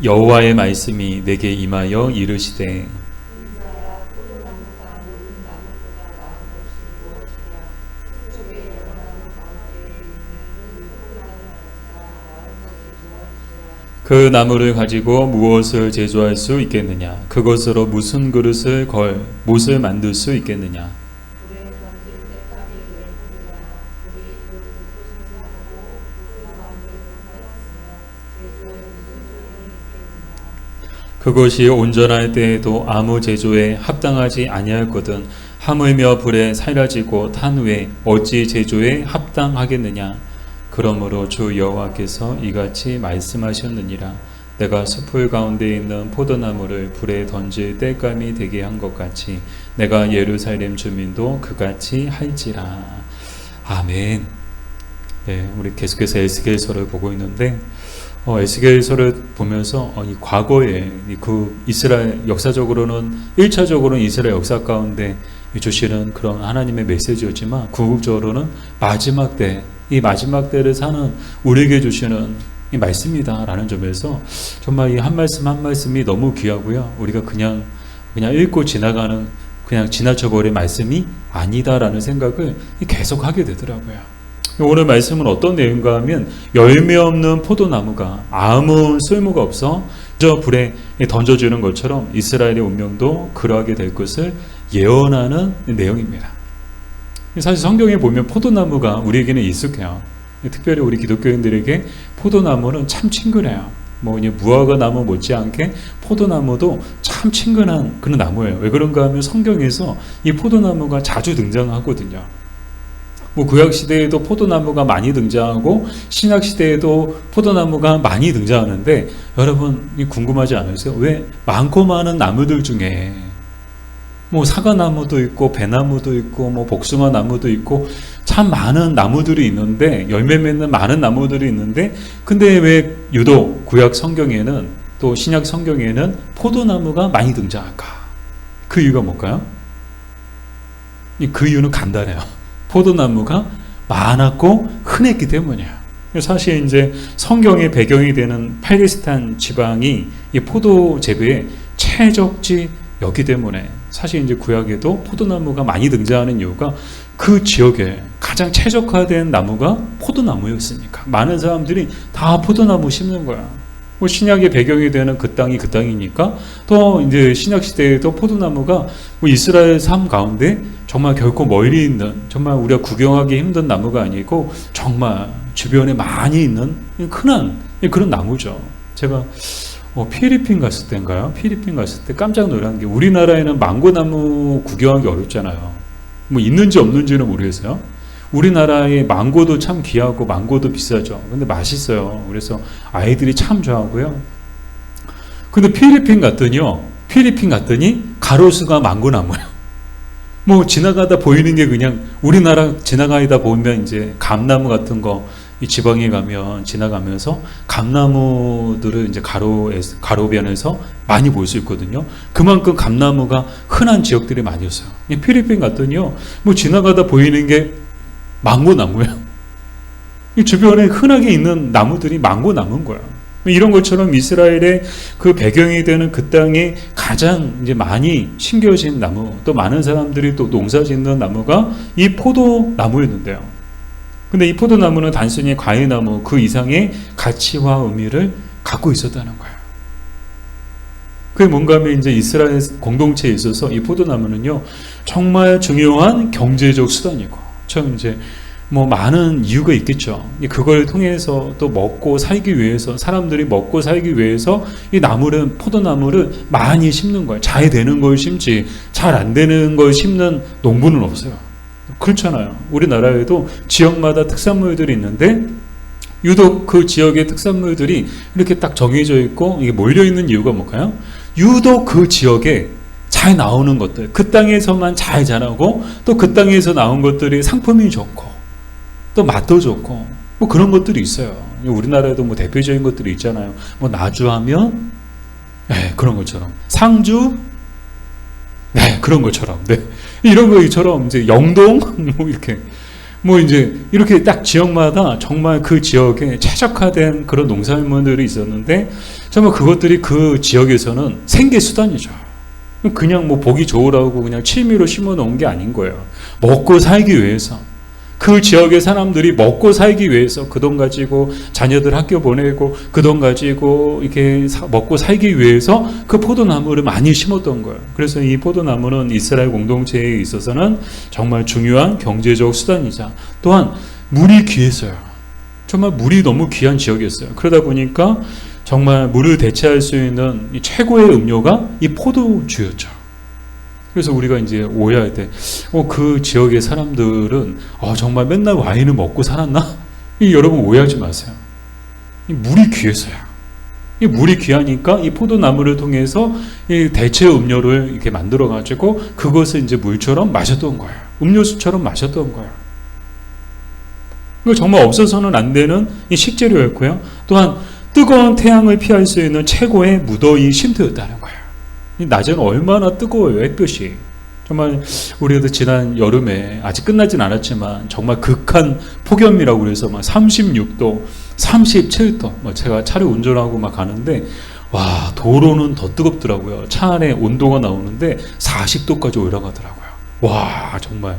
여호와의 말씀이 내게 임하여 이르시되 그 나무를 가지고 무엇을 제조할 수 있겠느냐? 그것으로 무슨 그릇을 못을 만들 수 있겠느냐? 그것이 온전할 때에도 아무 제조에 합당하지 아니할거든 하물며 불에 사라지고 탄 후에 어찌 제조에 합당하겠느냐? 그러므로 주 여호와께서 이같이 말씀하셨느니라. 내가 숲을 가운데 있는 포도나무를 불에 던질 땔감이 되게 한 것 같이 내가 예루살렘 주민도 그같이 할지라. 아멘. 네, 우리 계속해서 에스겔서를 보고 있는데 에스겔서를 보면서 이 과거에 그 이스라엘 역사적으로는 1차적으로는 이스라엘 역사 가운데 주시는 그런 하나님의 메시지였지만 궁극적으로는 마지막 때, 이 마지막 때를 사는 우리에게 주시는 이 말씀이다라는 점에서 정말 이 한 말씀 한 말씀이 너무 귀하고요. 우리가 그냥 읽고 지나가는 그냥 지나쳐버릴 말씀이 아니다라는 생각을 계속 하게 되더라고요. 오늘 말씀은 어떤 내용인가 하면 열매 없는 포도나무가 아무 쓸모가 없어 저 불에 던져주는 것처럼 이스라엘의 운명도 그러하게 될 것을 예언하는 내용입니다. 사실 성경에 보면 포도나무가 우리에게는 익숙해요. 특별히 우리 기독교인들에게 포도나무는 참 친근해요. 무화과 나무 못지않게 포도나무도 참 친근한 그런 나무예요. 왜 그런가 하면 성경에서 이 포도나무가 자주 등장하거든요. 구약시대에도 포도나무가 많이 등장하고 신약시대에도 포도나무가 많이 등장하는데 여러분 궁금하지 않으세요? 왜 많고 많은 나무들 중에 사과나무도 있고 배나무도 있고 복숭아나무도 있고 참 많은 나무들이 있는데 열매 맺는 많은 나무들이 있는데 근데 왜 유독 구약 성경에는 또 신약 성경에는 포도나무가 많이 등장할까? 그 이유가 뭘까요? 그 이유는 간단해요. 포도나무가 많았고 흔했기 때문이에요. 사실 이제 성경의 배경이 되는 팔레스타인 지방이 이 포도 재배의 최적지였기 때문에 사실 이제 구약에도 포도나무가 많이 등장하는 이유가 그 지역에 가장 최적화된 나무가 포도나무였으니까 많은 사람들이 다 포도나무 심는 거야. 신약의 배경이 되는 그 땅이 그 땅이니까 또 이제 신약 시대에도 포도나무가 이스라엘 삶 가운데 정말 결코 멀리 있는 정말 우리가 구경하기 힘든 나무가 아니고 정말 주변에 많이 있는 흔한 그런 나무죠. 제가 필리핀 갔을 때인가요? 필리핀 갔을 때 깜짝 놀란 게 우리나라에는 망고나무 구경하기 어렵잖아요. 있는지 없는지는 모르겠어요. 우리나라의 망고도 참 귀하고 망고도 비싸죠. 근데 맛있어요. 그래서 아이들이 참 좋아하고요. 근데 필리핀 갔더니 가로수가 망고나무예요. 지나가다 보이는 게 그냥 우리나라 지나가다 보면 이제 감나무 같은 거 이 지방에 가면 지나가면서 감나무들을 이제 가로변에서 많이 볼 수 있거든요. 그만큼 감나무가 흔한 지역들이 많이 있어요. 필리핀 갔더니요, 지나가다 보이는 게 망고나무예요. 이 주변에 흔하게 있는 나무들이 망고나무인 거예요. 이런 것처럼 이스라엘의 그 배경이 되는 그 땅에 가장 이제 많이 심겨진 나무, 또 많은 사람들이 또 농사 짓는 나무가 이 포도나무였는데요. 근데 이 포도나무는 단순히 과일나무 그 이상의 가치와 의미를 갖고 있었다는 거예요. 그게 뭔가 하면 이제 이스라엘 공동체에 있어서 이 포도나무는요, 정말 중요한 경제적 수단이고, 참 이제 많은 이유가 있겠죠. 그걸 통해서 또 먹고 살기 위해서, 사람들이 먹고 살기 위해서 이 포도나무를 많이 심는 거예요. 잘 되는 걸 심지, 잘 안 되는 걸 심는 농부는 없어요. 그렇잖아요. 우리나라에도 지역마다 특산물들이 있는데, 유독 그 지역의 특산물들이 이렇게 딱 정해져 있고, 이게 몰려있는 이유가 뭘까요? 유독 그 지역에 잘 나오는 것들, 그 땅에서만 잘 자라고, 또 그 땅에서 나온 것들이 상품이 좋고, 또 맛도 좋고 그런 것들이 있어요. 우리나라에도 대표적인 것들이 있잖아요. 나주하면 그런 것처럼, 상주 그런 것처럼, 이런 것처럼 이제 영동 이렇게 딱 지역마다 정말 그 지역에 최적화된 그런 농산물들이 있었는데, 정말 그것들이 그 지역에서는 생계 수단이죠. 그냥 뭐 보기 좋으라고 그냥 취미로 심어 놓은 게 아닌 거예요. 먹고 살기 위해서. 그 지역의 사람들이 먹고 살기 위해서 그 돈 가지고 자녀들 학교 보내고 그 돈 가지고 이렇게 먹고 살기 위해서 그 포도나무를 많이 심었던 거예요. 그래서 이 포도나무는 이스라엘 공동체에 있어서는 정말 중요한 경제적 수단이자 또한 물이 귀했어요. 정말 물이 너무 귀한 지역이었어요. 그러다 보니까 정말 물을 대체할 수 있는 최고의 음료가 이 포도주였죠. 그래서 우리가 이제 오해할 때, 그 지역의 사람들은 정말 맨날 와인을 먹고 살았나? 여러분 오해하지 마세요. 이 물이 귀해서요. 이 물이 귀하니까 이 포도나무를 통해서 이 대체 음료를 이렇게 만들어 가지고 그것을 이제 물처럼 마셨던 거예요. 음료수처럼 마셨던 거예요. 이거 정말 없어서는 안 되는 이 식재료였고요. 또한 뜨거운 태양을 피할 수 있는 최고의 무더위 쉼터였다는 거예요. 낮에는 얼마나 뜨거워요, 햇볕이. 정말 우리도 지난 여름에 아직 끝나진 않았지만 정말 극한 폭염이라고 그래서 막 36도, 37도, 제가 차를 운전하고 막 가는데 와, 도로는 더 뜨겁더라고요. 차 안에 온도가 나오는데 40도까지 올라가더라고요. 와, 정말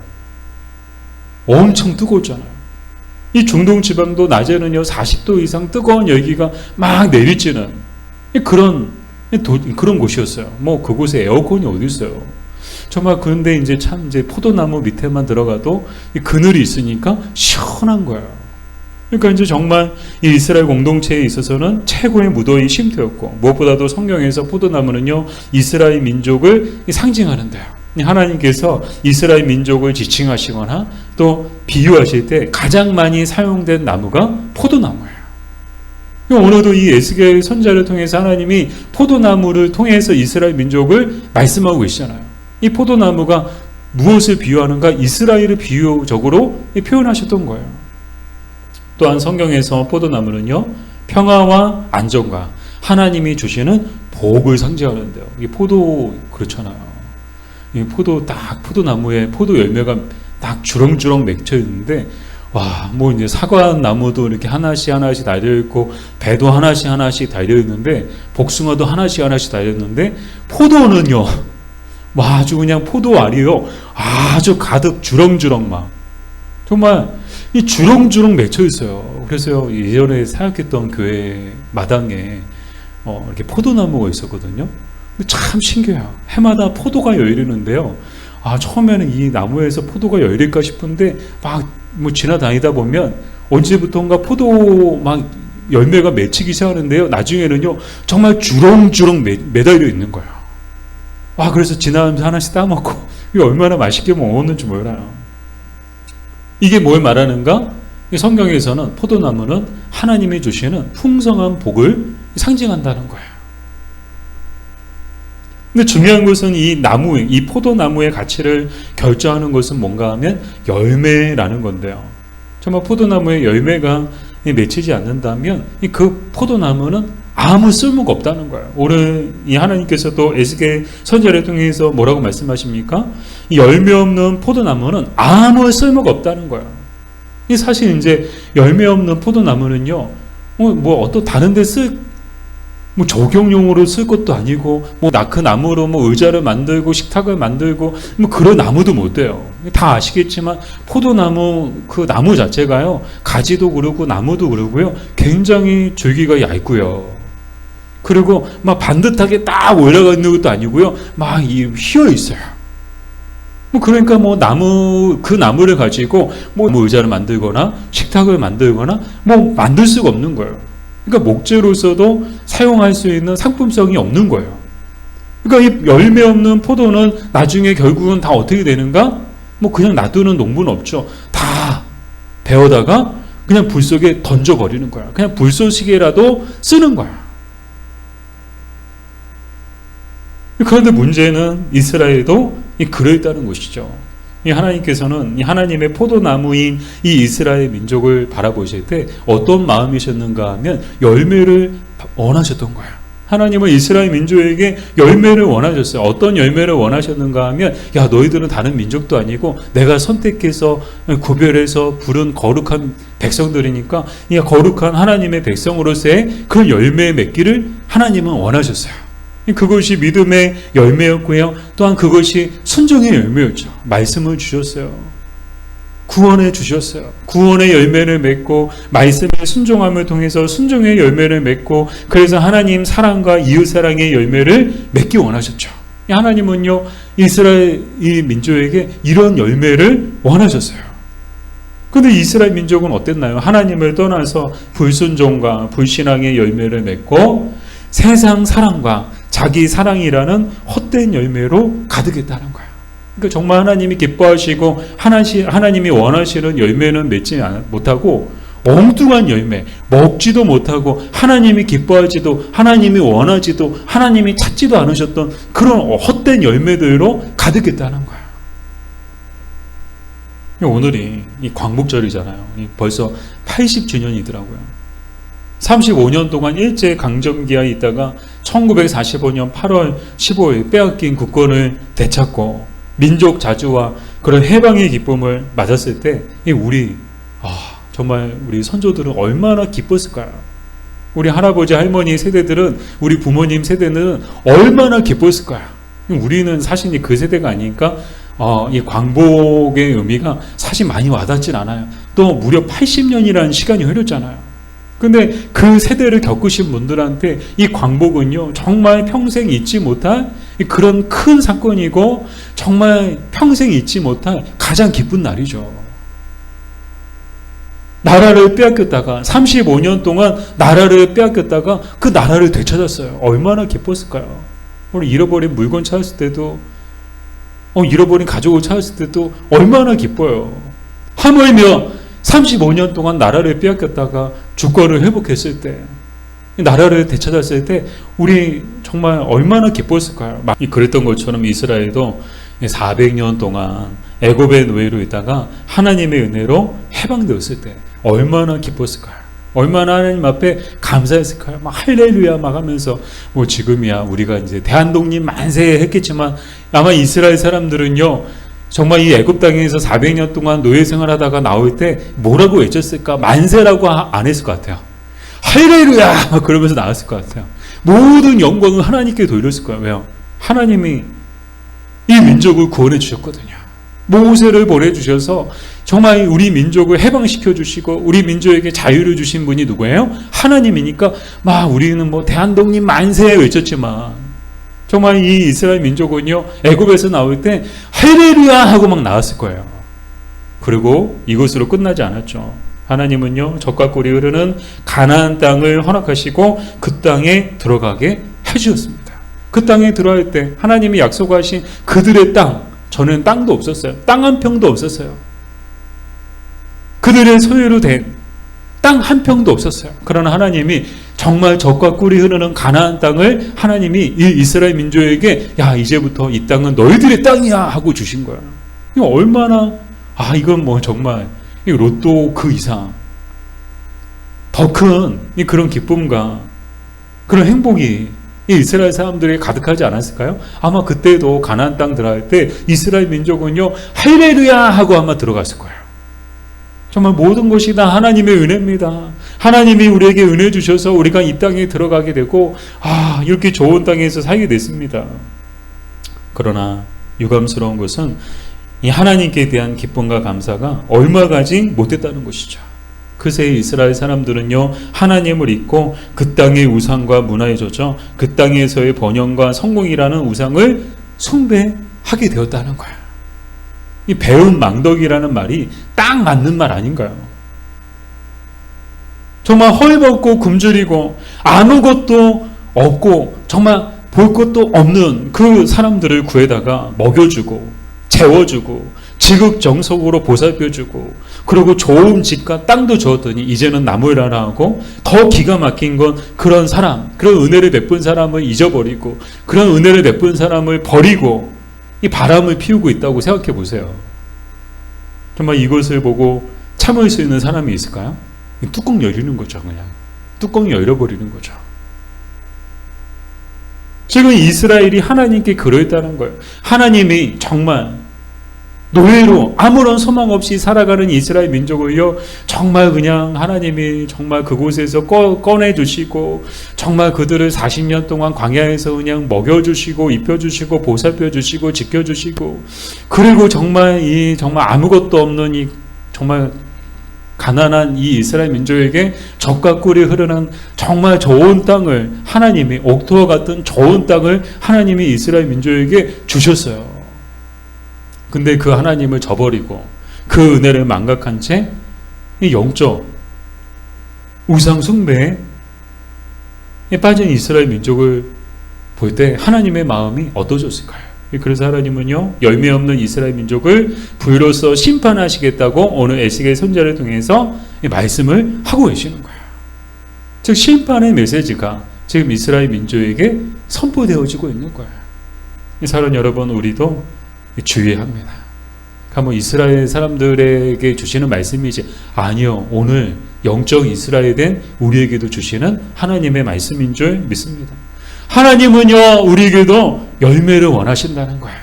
엄청 뜨거웠잖아요. 이 중동 지방도 낮에는요 40도 이상 뜨거운 열기가 막 내리쬐는 그런 곳이었어요. 뭐 그곳에 에어컨이 어디 있어요. 정말 그런데 이제 포도나무 밑에만 들어가도 이 그늘이 있으니까 시원한 거예요. 그러니까 이제 정말 이 이스라엘 공동체에 있어서는 최고의 무더위 쉼터였고, 무엇보다도 성경에서 포도나무는요 이스라엘 민족을 상징하는데요. 하나님께서 이스라엘 민족을 지칭하시거나 또 비유하실 때 가장 많이 사용된 나무가 포도나무예요. 오늘도 이 에스겔 선지자를 통해서 하나님이 포도나무를 통해서 이스라엘 민족을 말씀하고 계시잖아요. 이 포도나무가 무엇을 비유하는가? 이스라엘을 비유적으로 표현하셨던 거예요. 또한 성경에서 포도나무는요 평화와 안정과 하나님이 주시는 복을 상징하는데요. 이 포도 그렇잖아요. 이 포도나무에 포도 열매가 딱 주렁주렁 맺혀 있는데 와, 뭐 이제 사과나무도 이렇게 하나씩 달려있고, 배도 하나씩 달려있는데, 복숭아도 하나씩 달려있는데, 포도는요, 와, 아주 그냥 포도알이요, 아주 가득 주렁주렁 막, 정말 이 주렁주렁 맺혀 있어요. 그래서 예전에 사역했던 교회 마당에 이렇게 포도나무가 있었거든요. 참 신기해요. 해마다 포도가 열리는데요. 처음에는 이 나무에서 포도가 열릴까 싶은데 뭐 지나다니다 보면 언제부턴가 포도 막 열매가 맺히기 시작하는데요. 나중에는요 정말 주렁주렁 매달려 있는 거예요. 그래서 지나가면서 하나씩 따먹고 이게 얼마나 맛있게 먹었는지 몰라요. 이게 뭘 말하는가? 성경에서는 포도나무는 하나님이 주시는 풍성한 복을 상징한다는 거예요. 근데 중요한 것은 이 포도나무의 가치를 결정하는 것은 뭔가 하면 열매라는 건데요. 정말 포도나무의 열매가 맺히지 않는다면 그 포도나무는 아무 쓸모가 없다는 거예요. 오늘 이 하나님께서 또 에스겔 선지자를 통해서 뭐라고 말씀하십니까? 이 열매 없는 포도나무는 아무 쓸모가 없다는 거예요. 사실 이제 열매 없는 포도나무는요, 뭐 어떤 다른 데 뭐 조경용으로 쓸 것도 아니고, 그 나무로 의자를 만들고 식탁을 만들고 그런 나무도 못 돼요. 다 아시겠지만 포도나무 그 나무 자체가요 가지도 그렇고 나무도 그러고요 굉장히 줄기가 얇고요. 그리고 반듯하게 딱 올라가 있는 것도 아니고요 휘어 있어요. 그러니까 그 나무를 가지고 의자를 만들거나 식탁을 만들거나 만들 수가 없는 거예요. 그러니까 목재로서도 사용할 수 있는 상품성이 없는 거예요. 그러니까 이 열매 없는 포도는 나중에 결국은 다 어떻게 되는가? 그냥 놔두는 농부는 없죠. 다 베어다가 그냥 불 속에 던져버리는 거야. 그냥 불쏘시개라도 쓰는 거야. 그런데 문제는 이스라엘도 그러했다는 것이죠. 하나님께서는 하나님의 포도나무인 이 이스라엘 민족을 바라보실 때 어떤 마음이셨는가 하면 열매를 원하셨던 거예요. 하나님은 이스라엘 민족에게 열매를 원하셨어요. 어떤 열매를 원하셨는가 하면, 야, 너희들은 다른 민족도 아니고 내가 선택해서 구별해서 부른 거룩한 백성들이니까 이 거룩한 하나님의 백성으로서의 그런 열매 맺기를 하나님은 원하셨어요. 그것이 믿음의 열매였고요. 또한 그것이 순종의 열매였죠. 말씀을 주셨어요. 구원해 주셨어요. 구원의 열매를 맺고 말씀의 순종함을 통해서 순종의 열매를 맺고, 그래서 하나님 사랑과 이웃사랑의 열매를 맺기 원하셨죠. 하나님은요, 이스라엘 이 민족에게 이런 열매를 원하셨어요. 근데 이스라엘 민족은 어땠나요? 하나님을 떠나서 불순종과 불신앙의 열매를 맺고 세상 사랑과 자기 사랑이라는 헛된 열매로 가득했다는 거예요. 그러니까 정말 하나님이 기뻐하시고 하나님이 원하시는 열매는 맺지 못하고 엉뚱한 열매, 먹지도 못하고 하나님이 기뻐하지도 하나님이 원하지도 하나님이 찾지도 않으셨던 그런 헛된 열매들로 가득했다는 거예요. 오늘이 이 광복절이잖아요. 벌써 80주년이더라고요. 35년 동안 일제 강점기에 있다가 1945년 8월 15일 빼앗긴 국권을 되찾고 민족 자주와 그런 해방의 기쁨을 맞았을 때 우리 정말 우리 선조들은 얼마나 기뻤을까요? 우리 할아버지 할머니 세대들은, 우리 부모님 세대는 얼마나 기뻤을까요? 우리는 사실 그 세대가 아니니까 이 광복의 의미가 사실 많이 와닿진 않아요. 또 무려 80년이라는 시간이 흐렸잖아요. 근데 그 세대를 겪으신 분들한테 이 광복은요, 정말 평생 잊지 못할 그런 큰 사건이고 정말 평생 잊지 못할 가장 기쁜 날이죠. 나라를 빼앗겼다가 35년 동안 나라를 빼앗겼다가 그 나라를 되찾았어요. 얼마나 기뻤을까요? 우리 잃어버린 물건 찾았을 때도 잃어버린 가족을 찾았을 때도 얼마나 기뻐요. 하물며 35년 동안 나라를 빼앗겼다가 주권을 회복했을 때, 나라를 되찾았을 때 우리 정말 얼마나 기뻤을까요? 그랬던 것처럼 이스라엘도 400년 동안 애굽의 노예로 있다가 하나님의 은혜로 해방되었을 때 얼마나 기뻤을까요? 얼마나 하나님 앞에 감사했을까요? 막 할렐루야 막 하면서 지금이야 우리가 이제 대한독립 만세 했겠지만 아마 이스라엘 사람들은요, 정말 이 애굽 땅에서 400년 동안 노예 생활하다가 나올 때 뭐라고 외쳤을까? 만세라고 안 했을 것 같아요. 할렐루야 막 그러면서 나왔을 것 같아요. 모든 영광을 하나님께 돌렸을 거예요. 왜요? 하나님이 이 민족을 구원해 주셨거든요. 모세를 보내주셔서 정말 우리 민족을 해방시켜 주시고 우리 민족에게 자유를 주신 분이 누구예요? 하나님이니까 막 우리는 대한독립 만세 외쳤지만 정말 이 이스라엘 민족은요, 애굽에서 나올 때 할렐루야 하고 막 나왔을 거예요. 그리고 이것으로 끝나지 않았죠. 하나님은요, 젖과 꿀이 흐르는 가나안 땅을 허락하시고 그 땅에 들어가게 해주셨습니다. 그 땅에 들어갈 때 하나님이 약속하신 그들의 땅, 저는 땅도 없었어요. 땅 한 평도 없었어요. 그들의 소유로 된 땅 한 평도 없었어요. 그러나 하나님이 정말 젖과 꿀이 흐르는 가나안 땅을 하나님이 이 이스라엘 민족에게 이제부터 이 땅은 너희들의 땅이야 하고 주신 거예요. 이거 얼마나 이건 정말 로또 그 이상 더 큰 그런 기쁨과 그런 행복이 이 이스라엘 사람들이 가득하지 않았을까요? 아마 그때도 가나안 땅 들어갈 때 이스라엘 민족은요, 할렐루야 하고 아마 들어갔을 거예요. 정말 모든 것이 다 하나님의 은혜입니다. 하나님이 우리에게 은혜 주셔서 우리가 이 땅에 들어가게 되고 이렇게 좋은 땅에서 살게 됐습니다. 그러나 유감스러운 것은 이 하나님께 대한 기쁨과 감사가 얼마 가지 못했다는 것이죠. 그새 이스라엘 사람들은요, 하나님을 잊고 그 땅의 우상과 문화에 젖어 그 땅에서의 번영과 성공이라는 우상을 숭배하게 되었다는 거예요. 이 배은 망덕이라는 말이 딱 맞는 말 아닌가요? 정말 헐벗고 굶주리고 아무것도 없고 정말 볼 것도 없는 그 사람들을 구해다가 먹여주고 재워주고 지극정성으로 보살펴주고 그리고 좋은 집과 땅도 주었더니 이제는 나무라나 하고 더 기가 막힌 건 그런 사람, 그런 은혜를 베푼 사람을 잊어버리고 그런 은혜를 베푼 사람을 버리고 이 바람을 피우고 있다고 생각해 보세요. 정말 이것을 보고 참을 수 있는 사람이 있을까요? 뚜껑 열리는 거죠. 그냥 뚜껑 열어버리는 거죠. 지금 이스라엘이 하나님께 그러했다는 거예요. 하나님이 정말 노예로 아무런 소망 없이 살아가는 이스라엘 민족을요, 정말 그냥 하나님이 정말 그곳에서 꺼내주시고, 정말 그들을 40년 동안 광야에서 그냥 먹여주시고, 입혀주시고, 보살펴주시고, 지켜주시고, 그리고 정말 정말 아무것도 없는 이 정말 가난한 이 이스라엘 민족에게 젖과 꿀이 흐르는 정말 좋은 땅을 하나님이, 옥토와 같은 좋은 땅을 하나님이 이스라엘 민족에게 주셨어요. 근데 그 하나님을 저버리고 그 은혜를 망각한 채 이 영적 우상 숭배에 빠진 이스라엘 민족을 볼 때 하나님의 마음이 어떠셨을까요? 그래서 하나님은요, 열매 없는 이스라엘 민족을 불로써 심판하시겠다고 오늘 에스겔 선지자를 통해서 말씀을 하고 계시는 거예요. 즉 심판의 메시지가 지금 이스라엘 민족에게 선포되어지고 있는 거예요. 사랑 여러분, 우리도 주의해야 합니다. 그러니까 이스라엘 사람들에게 주시는 말씀이지, 아니요, 오늘 영적 이스라엘에 된 우리에게도 주시는 하나님의 말씀인 줄 믿습니다. 하나님은요, 우리에게도 열매를 원하신다는 거예요.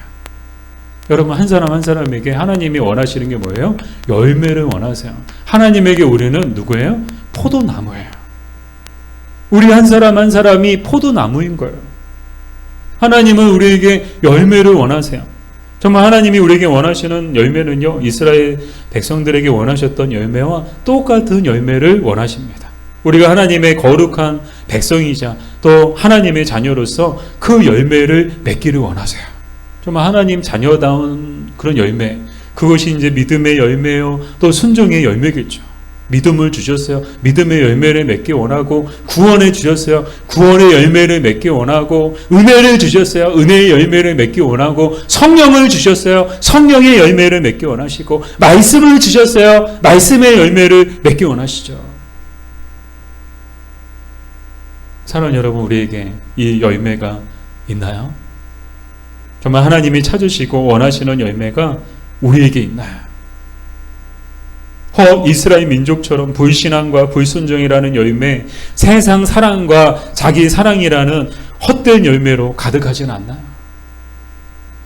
여러분, 한 사람 한 사람에게 하나님이 원하시는 게 뭐예요? 열매를 원하세요. 하나님에게 우리는 누구예요? 포도나무예요. 우리 한 사람 한 사람이 포도나무인 거예요. 하나님은 우리에게 열매를 원하세요. 정말 하나님이 우리에게 원하시는 열매는요, 이스라엘 백성들에게 원하셨던 열매와 똑같은 열매를 원하십니다. 우리가 하나님의 거룩한 백성이자 또 하나님의 자녀로서 그 열매를 맺기를 원하세요. 정말 하나님 자녀다운 그런 열매, 그것이 이제 믿음의 열매요, 또 순종의 열매겠죠. 믿음을 주셨어요. 믿음의 열매를 맺기 원하고, 구원을 주셨어요. 구원의 열매를 맺기 원하고, 은혜를 주셨어요. 은혜의 열매를 맺기 원하고, 성령을 주셨어요. 성령의 열매를 맺기 원하시고, 말씀을 주셨어요. 말씀의 열매를 맺기 원하시죠. 사랑하는 여러분, 우리에게 이 열매가 있나요? 정말 하나님이 찾으시고 원하시는 열매가 우리에게 있나요? 이스라엘 민족처럼 불신앙과 불순종이라는 열매, 세상 사랑과 자기 사랑이라는 헛된 열매로 가득하진 않나요?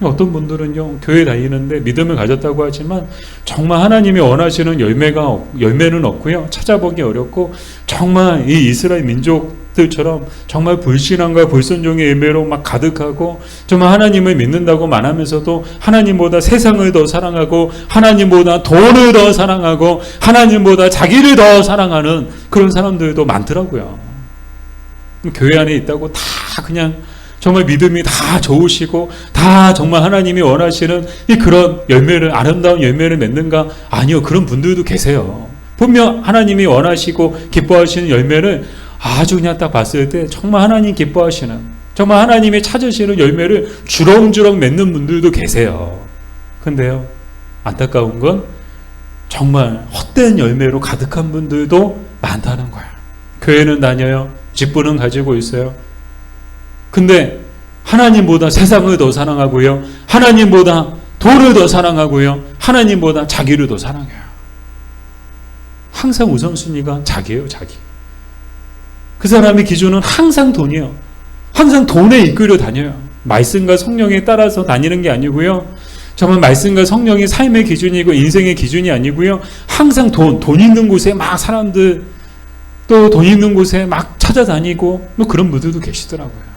어떤 분들은요, 교회 다니는데 믿음을 가졌다고 하지만 정말 하나님이 원하시는 열매는 없고요, 찾아보기 어렵고, 정말 이 이스라엘 민족들처럼 정말 불신앙과 불순종의 열매로 막 가득하고, 정말 하나님을 믿는다고 말하면서도 하나님보다 세상을 더 사랑하고, 하나님보다 돈을 더 사랑하고, 하나님보다 자기를 더 사랑하는 그런 사람들도 많더라고요. 교회 안에 있다고 다 그냥 정말 믿음이 다 좋으시고 다 정말 하나님이 원하시는 그런 열매를, 아름다운 열매를 맺는가? 아니요, 그런 분들도 계세요. 분명 하나님이 원하시고 기뻐하시는 열매를 아주 그냥 딱 봤을 때 정말 하나님 기뻐하시는, 정말 하나님이 찾으시는 열매를 주렁주렁 맺는 분들도 계세요. 근데요, 안타까운 건 정말 헛된 열매로 가득한 분들도 많다는 거예요. 교회는 다녀요. 직분은 가지고 있어요. 근데 하나님보다 세상을 더 사랑하고요, 하나님보다 돈을 더 사랑하고요, 하나님보다 자기를 더 사랑해요. 항상 우선순위가 자기예요, 자기. 그 사람의 기준은 항상 돈이에요. 항상 돈에 이끌려 다녀요. 말씀과 성령에 따라서 다니는 게 아니고요, 정말 말씀과 성령이 삶의 기준이고 인생의 기준이 아니고요, 항상 돈 있는 곳에 막 사람들, 또 돈 있는 곳에 막 찾아다니고 그런 분들도 계시더라고요.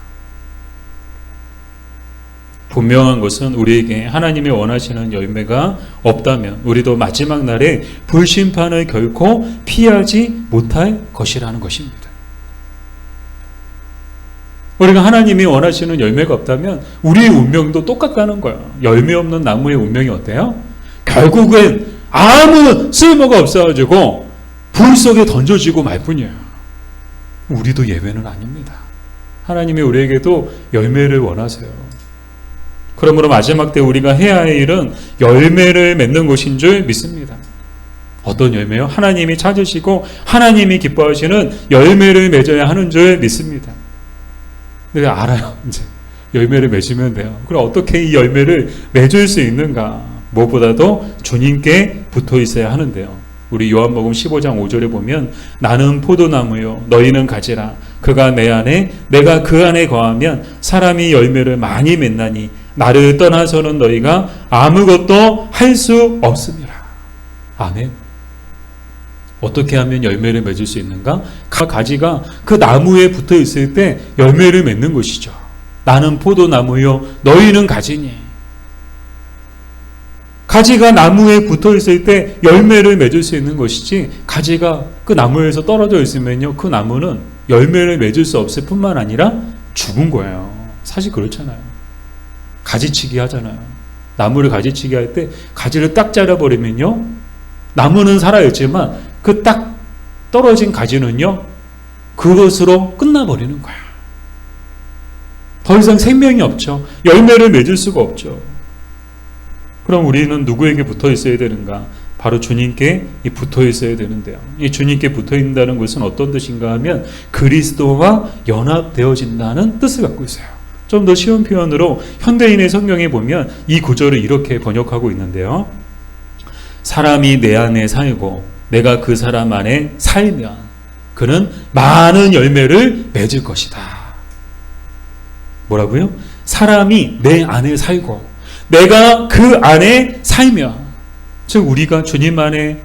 분명한 것은 우리에게 하나님이 원하시는 열매가 없다면 우리도 마지막 날에 불심판을 결코 피하지 못할 것이라는 것입니다. 우리가 하나님이 원하시는 열매가 없다면 우리의 운명도 똑같다는 거예요. 열매 없는 나무의 운명이 어때요? 결국엔 아무 쓸모가 없어가지고 불 속에 던져지고 말 뿐이에요. 우리도 예외는 아닙니다. 하나님이 우리에게도 열매를 원하세요. 그러므로 마지막 때 우리가 해야 할 일은 열매를 맺는 것인 줄 믿습니다. 어떤 열매요? 하나님이 찾으시고 하나님이 기뻐하시는 열매를 맺어야 하는 줄 믿습니다. 근데 알아요. 이제 열매를 맺으면 돼요. 그럼 어떻게 이 열매를 맺을 수 있는가? 무엇보다도 주님께 붙어 있어야 하는데요. 우리 요한복음 15장 5절에 보면 나는 포도나무요 너희는 가지라 그가 내 안에 내가 그 안에 거하면 사람이 열매를 많이 맺나니 나를 떠나서는 너희가 아무것도 할 수 없음이라. 아멘. 어떻게 하면 열매를 맺을 수 있는가? 가지가 그 나무에 붙어 있을 때 열매를 맺는 것이죠. 나는 포도나무요 너희는 가지니. 가지가 나무에 붙어 있을 때 열매를 맺을 수 있는 것이지, 가지가 그 나무에서 떨어져 있으면요 그 나무는 열매를 맺을 수 없을 뿐만 아니라 죽은 거예요. 사실 그렇잖아요. 가지치기 하잖아요. 나무를 가지치기 할 때 가지를 딱 잘라버리면요 나무는 살아있지만 그 딱 떨어진 가지는요 그것으로 끝나버리는 거야. 더 이상 생명이 없죠. 열매를 맺을 수가 없죠. 그럼 우리는 누구에게 붙어 있어야 되는가? 바로 주님께 붙어 있어야 되는데요. 이 주님께 붙어 있다는 것은 어떤 뜻인가 하면 그리스도와 연합되어진다는 뜻을 갖고 있어요. 좀 더 쉬운 표현으로 현대인의 성경에 보면 이 구절을 이렇게 번역하고 있는데요. 사람이 내 안에 살고 내가 그 사람 안에 살면 그는 많은 열매를 맺을 것이다. 뭐라고요? 사람이 내 안에 살고 내가 그 안에 살면, 즉 우리가 주님 안에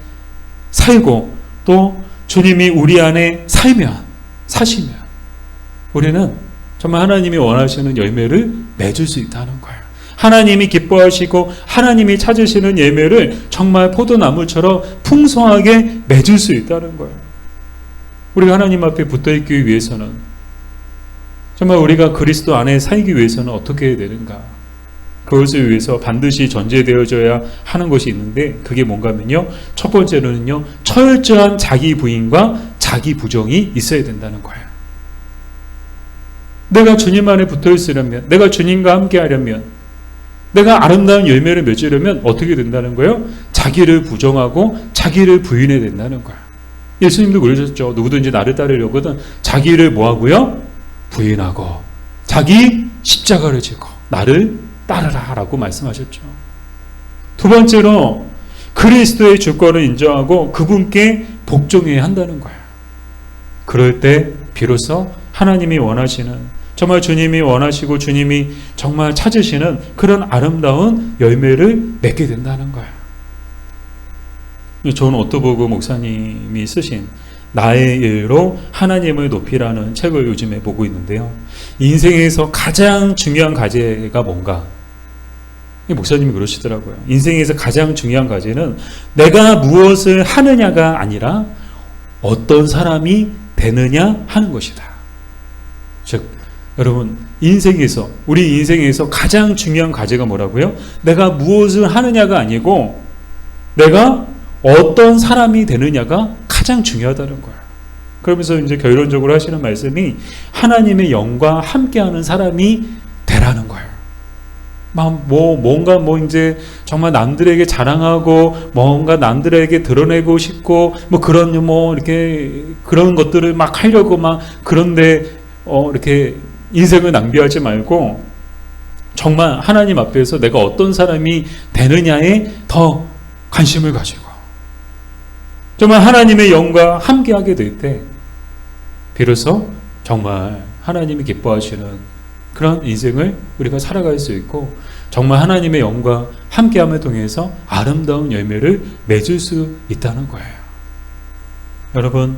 살고 또 주님이 우리 안에 사시면 우리는 정말 하나님이 원하시는 열매를 맺을 수 있다는 거예요. 하나님이 기뻐하시고 하나님이 찾으시는 열매를 정말 포도나무처럼 풍성하게 맺을 수 있다는 거예요. 우리가 하나님 앞에 붙어있기 위해서는, 정말 우리가 그리스도 안에 살기 위해서는 어떻게 해야 되는가? 그것을 위해서 반드시 전제되어져야 하는 것이 있는데, 그게 뭔가 하면요 첫 번째로는요 철저한 자기 부인과 자기 부정이 있어야 된다는 거예요. 내가 주님 안에 붙어 있으려면, 내가 주님과 함께 하려면, 내가 아름다운 열매를 맺으려면 어떻게 된다는 거예요? 자기를 부정하고 자기를 부인해야 된다는 거예요. 예수님도 그러셨죠. 누구든지 나를 따르려거든 자기를 뭐하고요? 부인하고 자기 십자가를 지고 나를 따르라 라고 말씀하셨죠. 두 번째로 그리스도의 주권을 인정하고 그분께 복종해야 한다는 거예요. 그럴 때 비로소 하나님이 원하시는, 정말 주님이 원하시고 주님이 정말 찾으시는 그런 아름다운 열매를 맺게 된다는 거예요. 존 오토버그 목사님이 쓰신 나의 일로 하나님을 높이라는 책을 요즘에 보고 있는데요. 인생에서 가장 중요한 과제가 뭔가? 목사님이 그러시더라고요. 인생에서 가장 중요한 과제는 내가 무엇을 하느냐가 아니라 어떤 사람이 되느냐 하는 것이다. 즉 여러분, 우리 인생에서 가장 중요한 과제가 뭐라고요? 내가 무엇을 하느냐가 아니고 내가 어떤 사람이 되느냐가 가장 중요하다는 거예요. 그러면서 이제 결론적으로 하시는 말씀이 하나님의 영과 함께하는 사람이 되라는 거예요. 뭔가 이제 정말 남들에게 자랑하고 뭔가 남들에게 드러내고 싶고 이렇게 그런 것들을 막 하려고 그런데 이렇게 인생을 낭비하지 말고 정말 하나님 앞에서 내가 어떤 사람이 되느냐에 더 관심을 가지고 정말 하나님의 영과 함께하게 될 때 비로소 정말 하나님이 기뻐하시는 그런 인생을 우리가 살아갈 수 있고 정말 하나님의 영과 함께함을 통해서 아름다운 열매를 맺을 수 있다는 거예요. 여러분,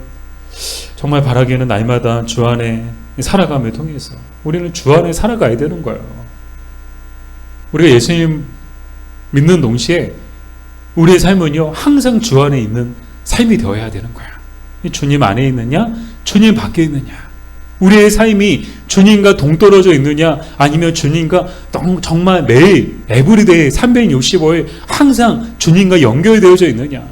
정말 바라기는 날마다 주 안에 살아감을 통해서 우리는 주 안에 살아가야 되는 거예요. 우리가 예수님 믿는 동시에 우리의 삶은요 항상 주 안에 있는 삶이 되어야 되는 거야. 주님 안에 있느냐 주님 밖에 있느냐, 우리의 삶이 주님과 동떨어져 있느냐 아니면 주님과 정말 매일 에브리데이 365일 항상 주님과 연결되어져 있느냐,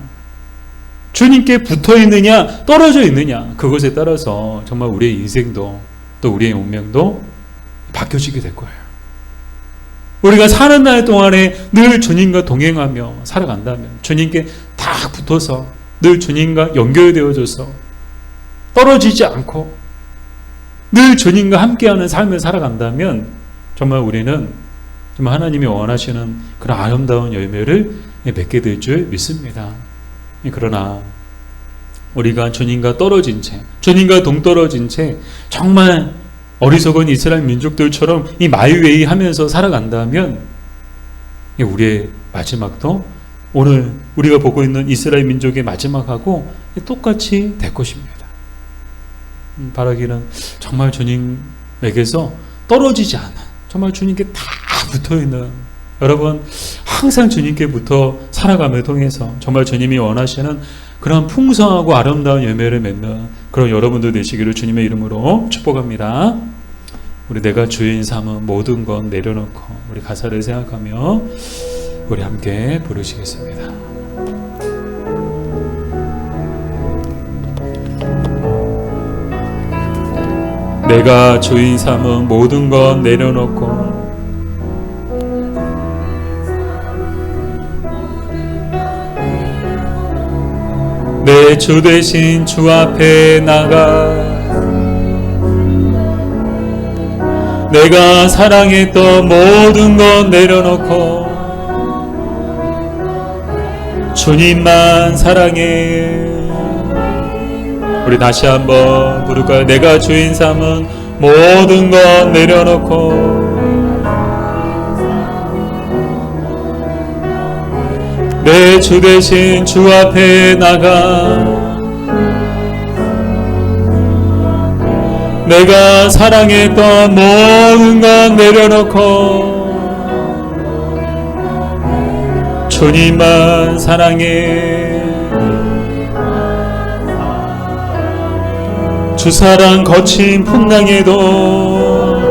주님께 붙어 있느냐 떨어져 있느냐, 그것에 따라서 정말 우리의 인생도 또 우리의 운명도 바뀌어지게 될 거예요. 우리가 사는 날 동안에 늘 주님과 동행하며 살아간다면, 주님께 딱 붙어서 늘 주님과 연결되어져서 떨어지지 않고 늘 주님과 함께하는 삶을 살아간다면 정말 우리는 정말 하나님이 원하시는 그런 아름다운 열매를 맺게 될 줄 믿습니다. 그러나 우리가 주님과 떨어진 채, 주님과 동떨어진 채 정말 어리석은 이스라엘 민족들처럼 이 마이웨이 하면서 살아간다면 우리의 마지막도 오늘 우리가 보고 있는 이스라엘 민족의 마지막하고 똑같이 될 것입니다. 바라기는 정말 주님에게서 떨어지지 않아, 정말 주님께 다 붙어있는, 여러분 항상 주님께 붙어 살아감을 통해서 정말 주님이 원하시는 그런 풍성하고 아름다운 열매를 맺는 그런 여러분들 되시기를 주님의 이름으로 축복합니다. 우리 내가 주인 삼은 모든 건 내려놓고 우리 가사를 생각하며 우리 함께 부르시겠습니다. 내가 주인 삼은 모든 건 내려놓고 내 주 대신 주 앞에 나가 내가 사랑했던 모든 건 내려놓고 주님만 사랑해. 우리 다시 한번 부를까요? 내가 주인 삼은 모든 건 내려놓고 내 주 대신 주 앞에 나가 내가 사랑했던 모든 건 내려놓고 주님만 사랑해. 주 사랑 거친 풍랑에도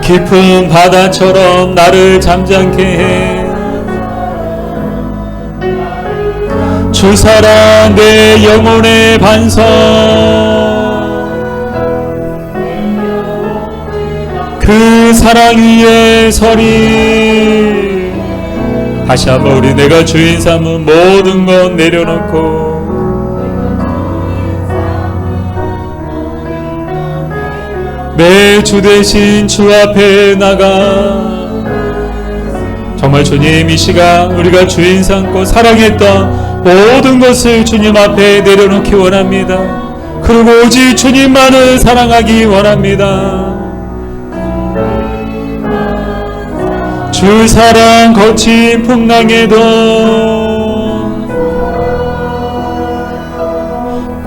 깊은 바다처럼 나를 잠잠케 해. 주 사랑 내 영혼의 반석 그 사랑 위에 서리. 다시 한번 우리 내가 주인 삼은 모든 건 내려놓고 내 주 대신 주 앞에 나가. 정말 주님 이 시간 우리가 주인 삼고 사랑했던 모든 것을 주님 앞에 내려놓기 원합니다. 그리고 오직 주님만을 사랑하기 원합니다. 주 사랑 거친 풍랑에도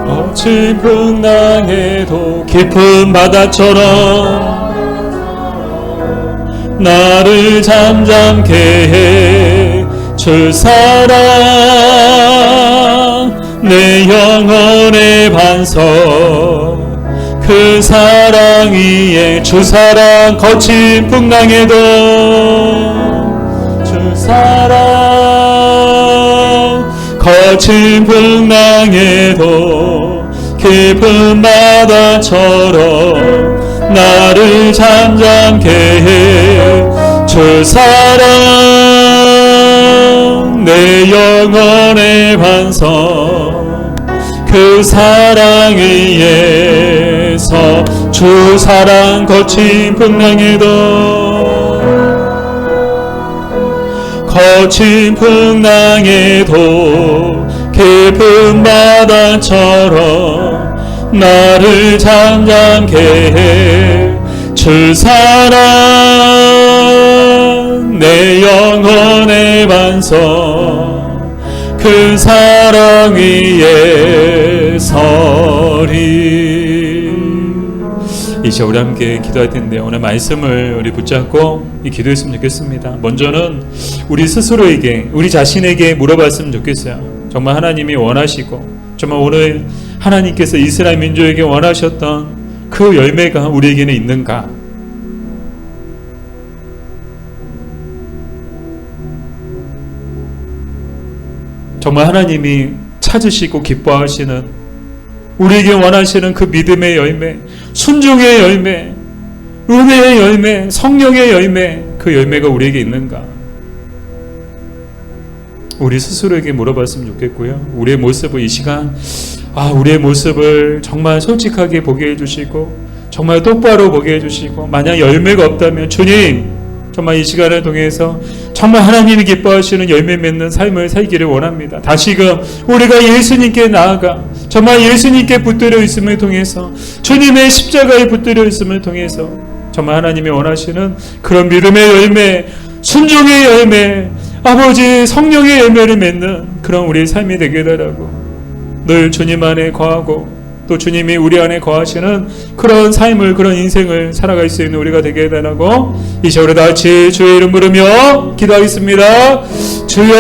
거친 풍랑에도 깊은 바다처럼 나를 잠잠케 해. 주 사랑 내 영혼의 반석 그 사랑 위에 주 사랑 거친 풍랑에도 주 사랑 거친 풍랑에도 깊은 바다처럼 나를 잠잠케 해. 주 사랑 내 영혼의 반석 그 사랑 위에서 주 사랑 거친 풍랑에도 거친 풍랑에도 깊은 바다처럼 나를 잠잠케 해. 주 사랑 내 영혼의 반석 그 사랑 위에 서리. 이제 우리 함께 기도할 텐데 오늘 말씀을 우리 붙잡고 기도했으면 좋겠습니다. 먼저는 우리 스스로에게 우리 자신에게 물어봤으면 좋겠어요. 정말 하나님이 원하시고 정말 오늘 하나님께서 이스라엘 민족에게 원하셨던 그 열매가 우리에게는 있는가? 정말 하나님이 찾으시고 기뻐하시는 우리에게 원하시는 그 믿음의 열매, 순종의 열매, 은혜의 열매, 성령의 열매, 그 열매가 우리에게 있는가? 우리 스스로에게 물어봤으면 좋겠고요. 우리의 모습을 이 시간 우리의 모습을 정말 솔직하게 보게 해주시고 정말 똑바로 보게 해주시고 만약 열매가 없다면 주님 정말 이 시간을 통해서 정말 하나님이 기뻐하시는 열매 맺는 삶을 살기를 원합니다. 다시금 우리가 예수님께 나아가 정말 예수님께 붙들려 있음을 통해서 주님의 십자가에 붙들려 있음을 통해서 정말 하나님이 원하시는 그런 믿음의 열매, 순종의 열매, 아버지 성령의 열매를 맺는 그런 우리의 삶이 되게 달라고, 늘 주님 안에 거하고 또 주님이 우리 안에 거하시는 그런 삶을, 그런 인생을 살아갈 수 있는 우리가 되게 해달라고, 이제 우리 다 같이 주의 이름 부르며 기도하겠습니다. 주여